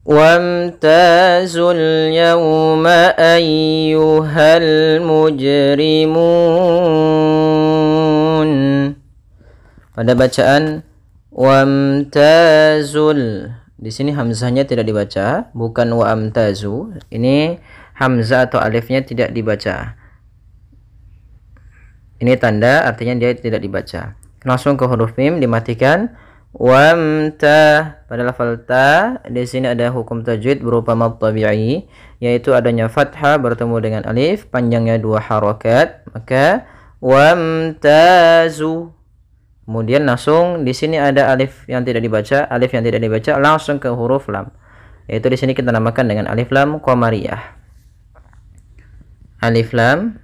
Wamtazul yawma ayyuhal mujrimun. Pada bacaan wamtazul, di sini hamzahnya tidak dibaca, bukan wamtazu. Ini hamzah atau alifnya tidak dibaca. Ini tanda, artinya dia tidak dibaca. Langsung ke huruf mim dimatikan. Wamta, pada lafal ta di sini ada hukum tajwid berupa mad tabi'i, yaitu adanya fathah bertemu dengan alif, panjangnya 2 harokat, maka wamtazu. Kemudian langsung di sini ada alif yang tidak dibaca, langsung ke huruf lam, yaitu di sini kita namakan dengan alif lam qamariyah. Alif lam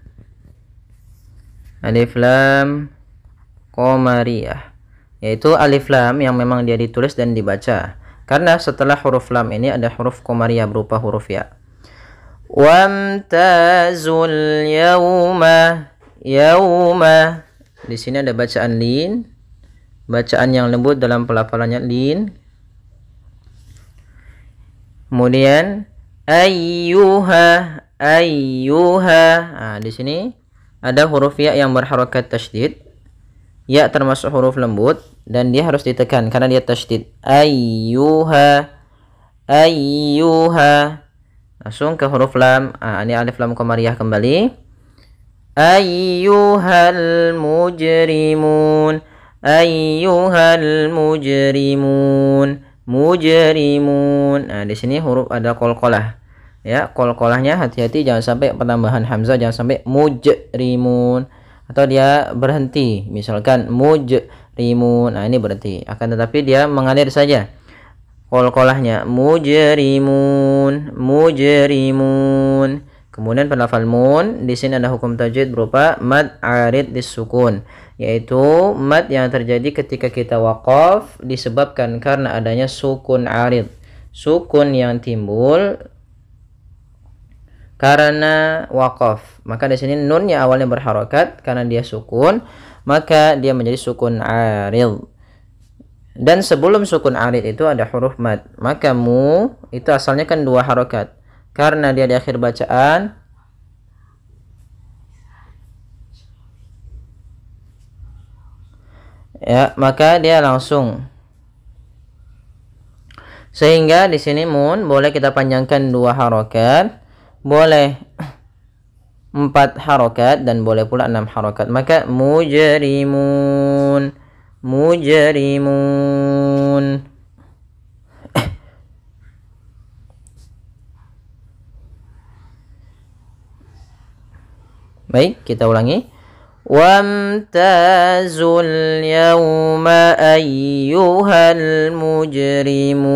qamariyah, yaitu alif lam yang memang dia ditulis dan dibaca, karena setelah huruf lam ini ada huruf qamariyah berupa huruf ya. Wamtazul yawma, di sini ada bacaan lin, bacaan yang lembut dalam pelafalannya lin. Kemudian ayyuha, nah, di sini ada huruf ya yang berharokat tasydid. Ya termasuk huruf lembut dan dia harus ditekan karena dia tasydid. Ayyuha. Langsung ke huruf lam. Ini alif lam qamariyah kembali. Ayyuhal mujrimun. Mujrimun. Di sini huruf ada qalqalah. Ya, qalqalahnya hati-hati, jangan sampai penambahan hamzah, jangan sampai mujrimun. Atau dia berhenti, misalkan mujrimun, ini berhenti, akan tetapi dia mengalir saja qalqalahnya, mujrimun. Kemudian pada lafal mun, di sini ada hukum tajwid berupa mad arid disukun, yaitu mad yang terjadi ketika kita waqaf disebabkan karena adanya sukun arid, sukun yang timbul karena waqaf. Maka di sini nunnya awalnya berharokat karena dia sukun, maka dia menjadi sukun arid. Dan sebelum sukun arid itu ada huruf mad. Maka mu itu asalnya kan 2 harokat. Karena dia di akhir bacaan, ya, maka dia langsung. Sehingga di sini mun boleh kita panjangkan 2 harokat, boleh 4 harokat, dan boleh pula 6 harokat. Maka mujrimun. Baik, kita ulangi. Wamtazul yawma ayyuhal mujrimun.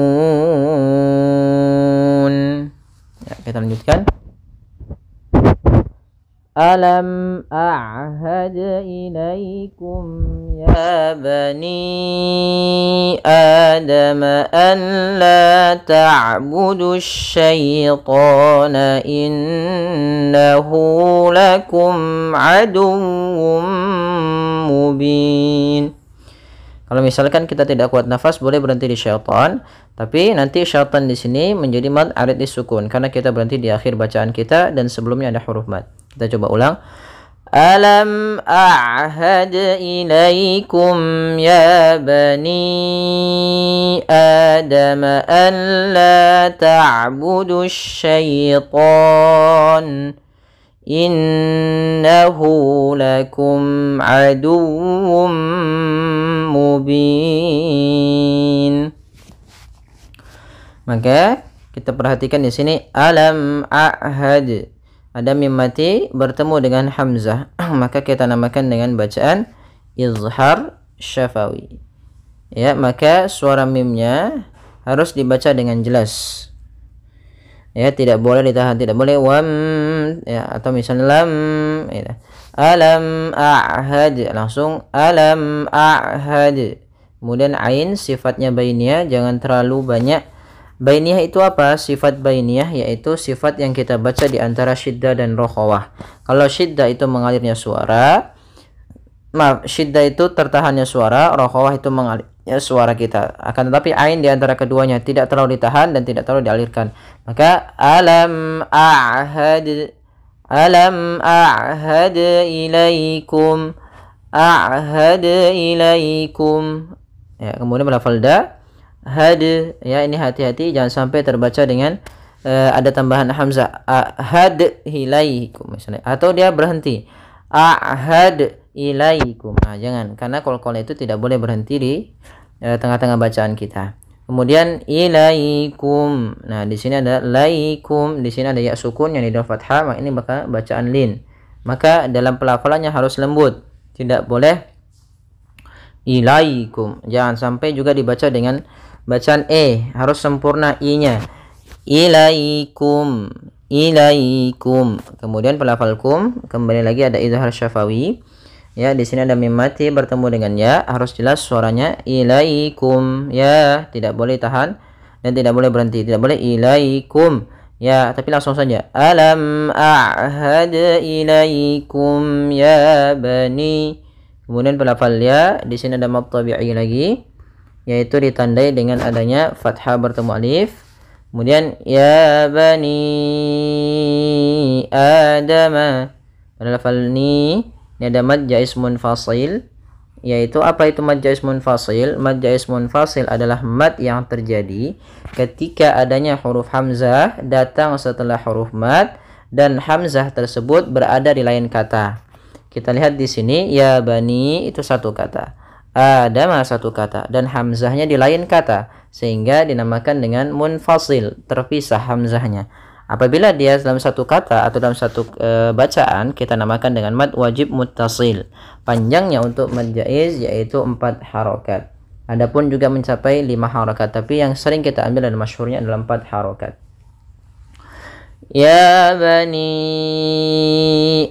Ya, kita lanjutkan. Alam a'had ilaikum ya bani Adam an la ta'budu syaitana innahu lakum aduwwum mubin. Kalau misalkan kita tidak kuat nafas, boleh berhenti di syaitan, tapi nanti syaitan di sini menjadi mad arid disukun karena kita berhenti di akhir bacaan kita dan sebelumnya ada huruf mad. Kita coba ulang. Alam a'had ilaikum ya bani Adam an la ta'budu syaitan innahu lakum aduwwum mubin. Maka kita perhatikan di sini alam a'had, ada mim mati bertemu dengan hamzah, maka kita namakan dengan bacaan izhar syafawi. Ya, maka suara mimnya harus dibaca dengan jelas. Ya, tidak boleh ditahan, tidak boleh wam, ya, atau misalnya lam, ya. Alam a'had, langsung alam a'had. Kemudian ain sifatnya bainiyah, jangan terlalu banyak. Bainiyah itu apa? Sifat bainiyah yaitu sifat yang kita baca di antara syiddah dan rokhawah. Kalau syiddah itu mengalirnya suara, maaf, syiddah itu tertahannya suara, rokhawah itu mengalirnya suara kita. Akan tetapi ain di antara keduanya tidak terlalu ditahan dan tidak terlalu dialirkan. Maka alam a'had ilaikum, a'had ilaikum. Ya, kemudian melafal da, had. Ya, ini hati-hati jangan sampai terbaca dengan ada tambahan hamzah, ahad ilaikum misalnya, atau dia berhenti ahad ilaikum. Nah, jangan, karena qalqalah itu tidak boleh berhenti di tengah-tengah bacaan kita. Kemudian ilaikum. Nah, di sini ada laikum, di sini ada ya sukun yang di dalam fathah, maka ini bakal bacaan lin. Maka dalam pelafalannya harus lembut, tidak boleh ilaikum. Jangan sampai juga dibaca dengan bacaan harus sempurna i-nya. Ilaikum, ilaikum. Kemudian pelafal kum, kembali lagi ada izhar syafawi. Ya, di sini ada mim mati bertemu dengan ya, harus jelas suaranya ilaikum. Ya, tidak boleh tahan dan tidak boleh berhenti, tidak boleh ilaikum. Ya, tapi langsung saja. Alam a'had ilaikum ya bani. Kemudian pelafal ya, di sini ada mad tabi'i lagi, yaitu ditandai dengan adanya fathah bertemu alif. Kemudian ya bani adama. Pada lafal ni ada mad jaiz munfasil, yaitu apa itu mad jaiz munfasil? Mad jaiz munfasil adalah mad yang terjadi ketika adanya huruf hamzah datang setelah huruf mad dan hamzah tersebut berada di lain kata. Kita lihat di sini ya bani itu satu kata, adama satu kata, dan hamzahnya di lain kata, sehingga dinamakan dengan munfasil, terpisah hamzahnya. Apabila dia dalam satu kata atau dalam satu bacaan, kita namakan dengan mad wajib muttasil. Panjangnya untuk mad jaiz yaitu 4 harokat. Adapun juga mencapai 5 harokat, tapi yang sering kita ambil dan masyhurnya adalah 4 harokat. Ya bani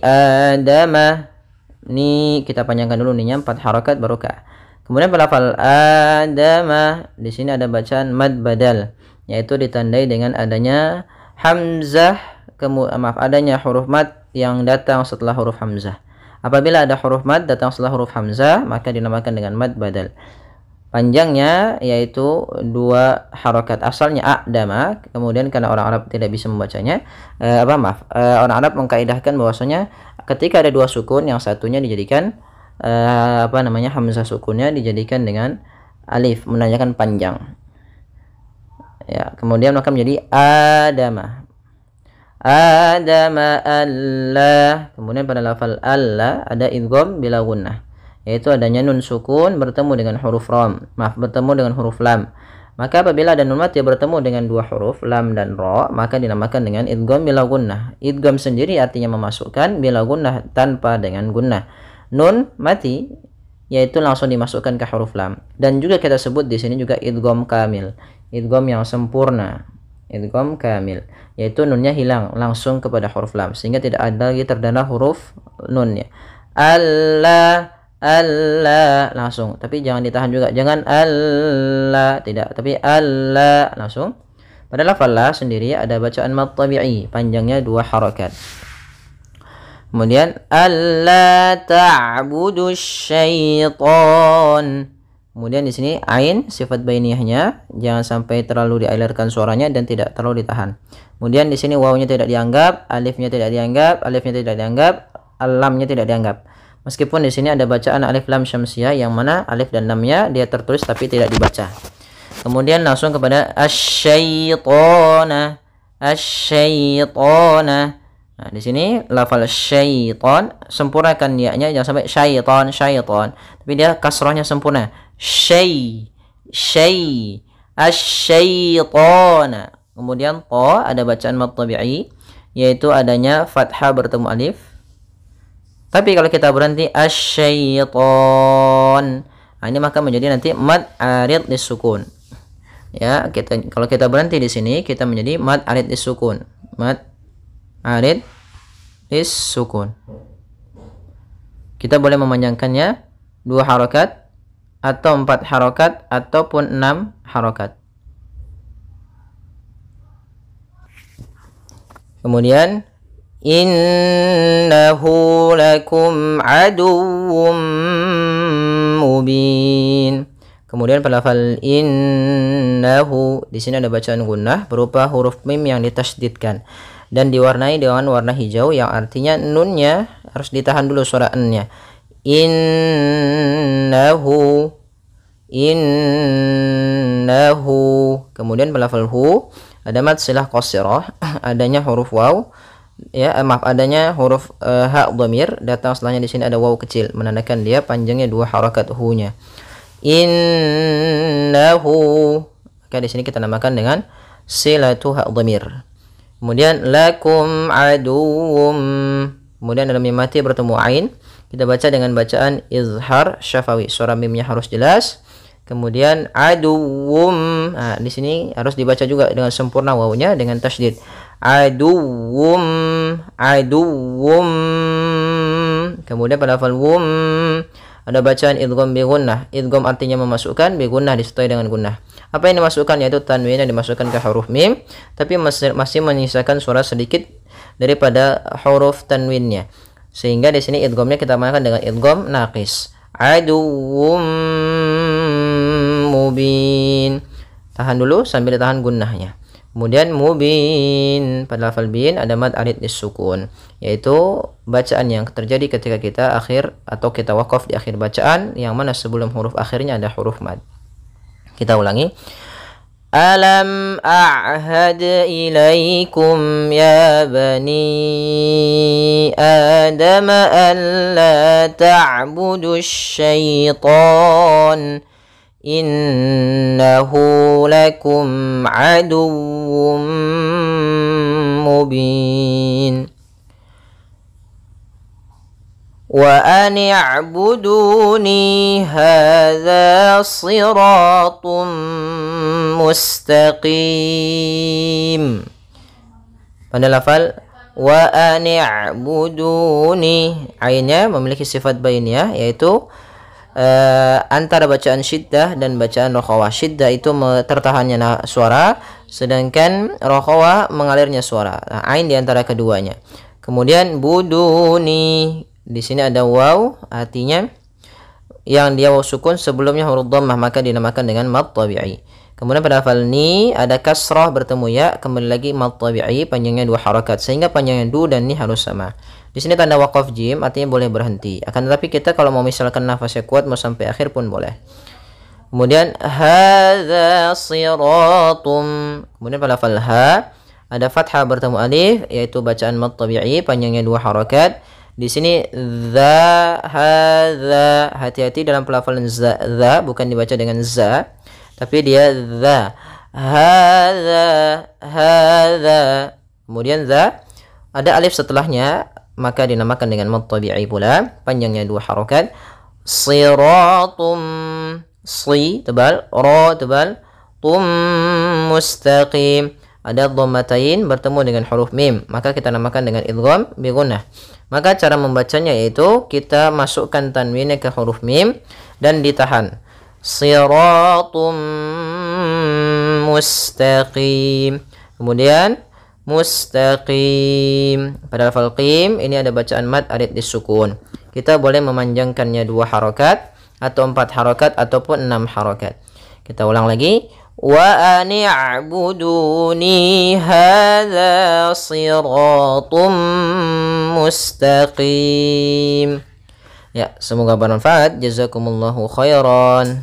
adamah. Ini kita panjangkan dulu nih 4 harokat baru ka. Kemudian pelafal adamah, di sini ada bacaan mad badal, yaitu ditandai dengan adanya hamzah, adanya huruf mad yang datang setelah huruf hamzah. Apabila ada huruf mad datang setelah huruf hamzah, maka dinamakan dengan mad badal. Panjangnya yaitu 2 harokat. Asalnya a'dama, kemudian karena orang Arab tidak bisa membacanya, orang Arab mengkaidahkan bahwasanya ketika ada 2 sukun, yang satunya dijadikan hamzah sukunnya dijadikan dengan alif, menandakan panjang. Ya, kemudian maka menjadi adama. Adama Allah. Kemudian pada lafal Allah ada idgham bila gunnah, yaitu adanya nun sukun bertemu dengan huruf bertemu dengan huruf lam. Maka apabila ada nun mati bertemu dengan 2 huruf lam dan ra, maka dinamakan dengan idgham bila gunnah. Idgham sendiri artinya memasukkan, bila gunnah tanpa dengan gunnah. Nun mati yaitu langsung dimasukkan ke huruf lam, dan juga kita sebut di sini juga idgham kamil, idgham yang sempurna, idgham kamil, yaitu nunnya hilang langsung kepada huruf lam sehingga tidak ada lagi terdana huruf nunnya. Allah langsung, tapi jangan ditahan juga, jangan Allah, tidak, tapi Allah langsung. Pada lafal la sendiri ada bacaan mad tabi'i, panjangnya 2 harakat. Kemudian alla ta'budu syaitan. Kemudian di sini ain sifat bainiyahnya jangan sampai terlalu dialirkan suaranya dan tidak terlalu ditahan. Kemudian di sini wawunya tidak dianggap, alifnya tidak dianggap, lamnya tidak dianggap. Meskipun di sini ada bacaan alif lam syamsiyah yang mana alif dan lamnya dia tertulis tapi tidak dibaca. Kemudian langsung kepada asy-syaitana. Nah, di sini lafal syaitan sempurnakan ya-nya, jangan sampai syaitan, tapi dia kasrahnya sempurna. Asy-syaitana. Kemudian ta ada bacaan mad tabi'i, yaitu adanya fathah bertemu alif. Tapi kalau kita berhenti asy-syaitan, nah ini maka menjadi nanti mad arid disukun. Ya, kalau kita berhenti di sini kita menjadi mad arid disukun. Mad arid disukun. Kita boleh memanjangkannya 2 harokat atau 4 harokat ataupun 6 harokat. Kemudian innahu lakum aduwwum mubin. Kemudian pada lafal innahu, di sini ada bacaan gunnah berupa huruf mim yang ditasydidkan dan diwarnai dengan warna hijau, yang artinya nunnya harus ditahan dulu suara n-nya. Innahu, innahu. Kemudian pada lafal hu ada mad silah qasirah, adanya huruf waw, ya maaf, adanya huruf ha dhamir datang setelahnya. Di sini ada waw kecil menandakan dia panjangnya 2 harakat hu-nya. Innahu, maka di sini kita namakan dengan silatu ha dhamir. Kemudian lakum aduwwum, kemudian dalam mim mati bertemu ain, kita baca dengan bacaan izhar syafawi, suara mimnya harus jelas. Kemudian aduwwum, nah, di sini harus dibaca juga dengan sempurna wawunya dengan tasydid. Aduwwum, aduwwum. Kemudian pada lafal wum ada bacaan idgham bi gunnah. Idgham artinya memasukkan, bi gunnah disertai dengan gunnah. Apa yang dimasukkan yaitu tanwin yang dimasukkan ke huruf mim, tapi masih menyisakan suara sedikit daripada huruf tanwinnya. Sehingga di sini idghamnya kita menggunakan dengan idgham naqis. Aduwwum mubin. Tahan dulu sambil ditahan gunnahnya. Kemudian mubin, pada lafal bin ada mad arid disukun, yaitu bacaan yang terjadi ketika kita akhir atau kita wakaf di akhir bacaan, yang mana sebelum huruf akhirnya ada huruf mad. Kita ulangi. Alam a'had ilaikum ya bani Adam an la ta'budu syaitan innahu lakum aduwwum mubin wa an i'buduni hadza siratum mustaqim. Pada lafal wa an i'buduni, ainnya memiliki sifat bainiyah, yaitu antara bacaan syiddah dan bacaan rokhawah. Syiddah itu tertahannya suara, sedangkan rokhawah mengalirnya suara. Nah, ain di antara keduanya. Kemudian buduni, di sini ada waw, artinya yang dia waw sukun sebelumnya huruf dhammah, maka dinamakan dengan mad tabi'i. Kemudian pada lafal ni ada kasrah bertemu ya, kembali lagi mad tabi'i, panjangnya 2 harakat, sehingga panjangnya du dan ni harus sama. Di sini tanda waqaf jim artinya boleh berhenti. Akan tetapi kita kalau mau misalkan nafasnya kuat mau sampai akhir pun boleh. Kemudian hadza siratum. Kemudian pada lafal ha ada fathah bertemu alif, yaitu bacaan mad tabi'i, panjangnya 2 harakat. Di sini za hadza, hati-hati dalam pelafalan za, bukan dibaca dengan za, tapi dia za. Hadza, hadza. Kemudian za ada alif setelahnya, maka dinamakan dengan mad tabi'i pula, panjangnya 2 harakat. Siratum, si tebal, ra tebal, tum mustaqim. Ada dhammatain bertemu dengan huruf mim, maka kita namakan dengan idgham bi gunnah. Maka cara membacanya yaitu kita masukkan tanwinnya ke huruf mim dan ditahan. Siratum mustaqim. Kemudian mustaqim. Pada lafal qim ini ada bacaan mad arid disukun. Kita boleh memanjangkannya 2 harakat atau 4 harakat ataupun 6 harakat. Kita ulang lagi. Wa ani'buduni hadza siratum mustaqim. Ya, semoga bermanfaat. Jazakumullahu khairan.